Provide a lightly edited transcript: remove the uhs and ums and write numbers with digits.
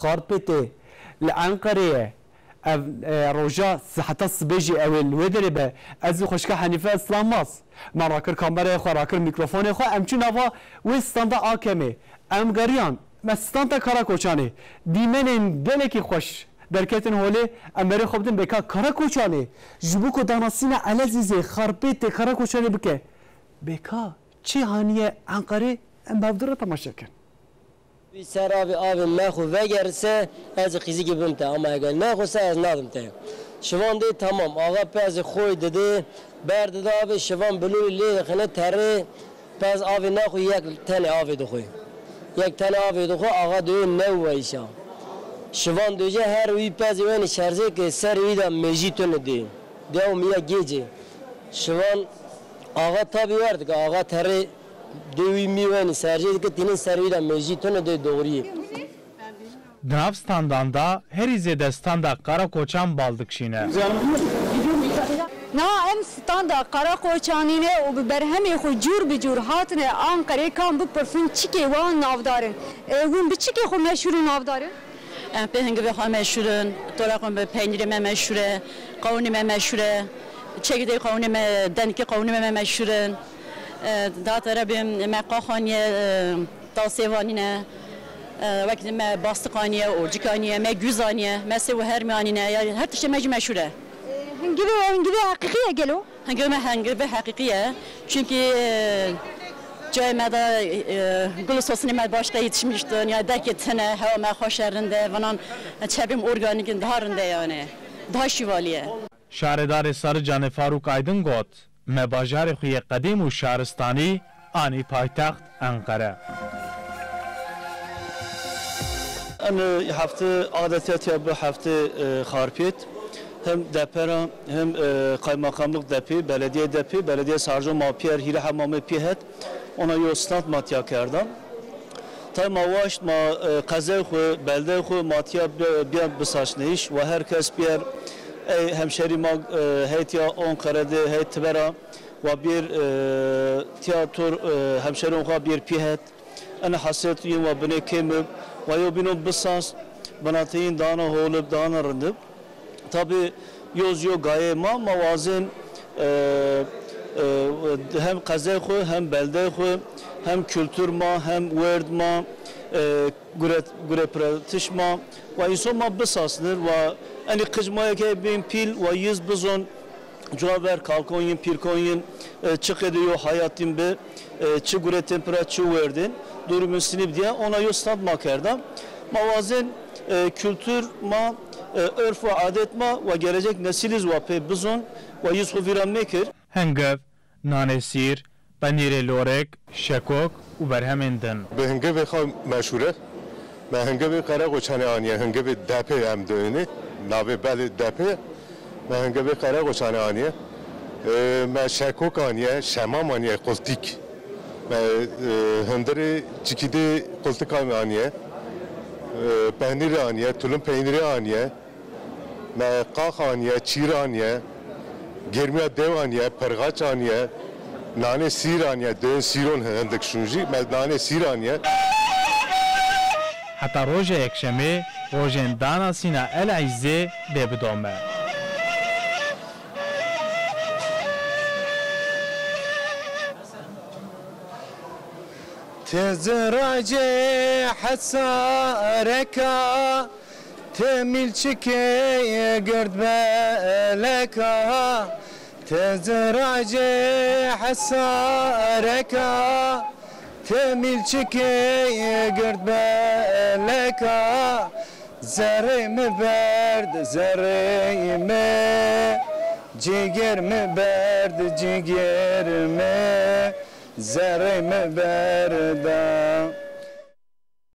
خاربته لعنقريه روجا حتى صبيجي او الودري به از خوشك حنيفه اسلام ماس ما راكر كاميرا خو راكر ميكروفون خو ام چنوا وستاندا اكمه ام غريان مستاندا كاراكوچاني ديمنن دلكي خوش دركتن هوله امري خوبدن بكا كاراكوچاني جبوكو داناسينا علازيزي خاربته كاراكوچاني بك بكا چي هانيه انقره ام بافدره تماشا كن سرابي آب نخو وگرسه از خیزی که بمته اما اگر نخوسته از ندمته شوان دی تمام آقا پس خوی دده برد ده آب شوان بلوی لی خنه تره پس آب نخو یک تن آب دخوی یک تن آب دخو آقا دوی نو ایشا شوان دوجه هر وی پس وین شرزه که سر وی دا میجی تون دی دیو میا گیجه شوان آقا تابی ورد که آقا تره دوی میوانی سرجه که تینین سرویدا میجیتونه دوی دوریه Nav standanda her izede standa Karakoçan baldıkşine. Na em standa Karakoçanine u berhemi xu cur bi cur hatine Ankara kan bu parfüm çike wan navdarın. Hûn bi çike xu meşhurun navdarın. Pe hengi ve xu meşhurun, toraqım be peyniri me meşhure, qawni me meşhure, çekirdeği qawni me denki qawni me meşhurun. دات ربیم مقاخانیه تاسیوانیه وقتی ما باستقانیه اورجکانیه ما گوزانیه ما سو هرمانیه یا هر تشت مشهوره هنگی حقیقیه گلو هنگی حقیقیه çünkü جای ما دا گل سوسنی ما başta yetişmişti ya daketine hava ma hoşerinde falan çabim organik dharinde yani daha şivaliye Şaredar Sarıcan Faruk Aydın got me bajarê xwe yê qedîm û şaristanî anî paytext Enqere. Em hafte adetiyat bu hafte Xarpêt hem depera hem kaymakamlık depi, belediye depi, belediye sarjo mapiyer hile hamamı pihet ona yostant matya kerdam. Ta mavaşt ma qaze xwe belde xwe matya biyan bisaşneyiş ve herkes biyer hemşeri mag heytiya Ankara'da heytibera ve bir tiyatro hemşeri onka bir pihet ana hasretiyim ve bine kemib ve yo bino bisas banateyin dana holub dana rındıb tabi yoz yo gaye ma mavazin hem qaze xwe hem belde xwe hem kültür ma hem word ma gure ma ve insan ma bisasnır ve ani kızmaya ki bin pil ve yüz bizon cevher kalkoyin pirkoyin çıkıyor hayatım be çıgure temperatur verdin durumun sinip diye ona yostat makerdam mavazen kültür ma örf ve adet ma ve gelecek nesiliz ve pe bizon ve yüz huviran mekir Hengev, nanesir, panire lorek, şekok u berhemindin. Be hengev xwe meşhure me hengev Karakoçanê aniye hengev depê em döne navê belê depê me hengevê Karakoçanê aniye me şekok aniye şemam aniye qultik me hundirê cikîdê qultika me aniye peynîrê aniye tulum peynîrê aniye me qax aniye çîr aniye germiya dev aniye pergaç aniye nane sîr aniye dön sîron hindik şunjî me nane sîr aniye Heta roja yekşemê rojên danasîna El Eîzê dê bidome. تزرعجي حساركا تميل شكي قرد بالكا تزرعجي حساركا تميل شكي قرد بالكا زري مبرد زري ما جيجر مبرد جيجر ما زري مبردا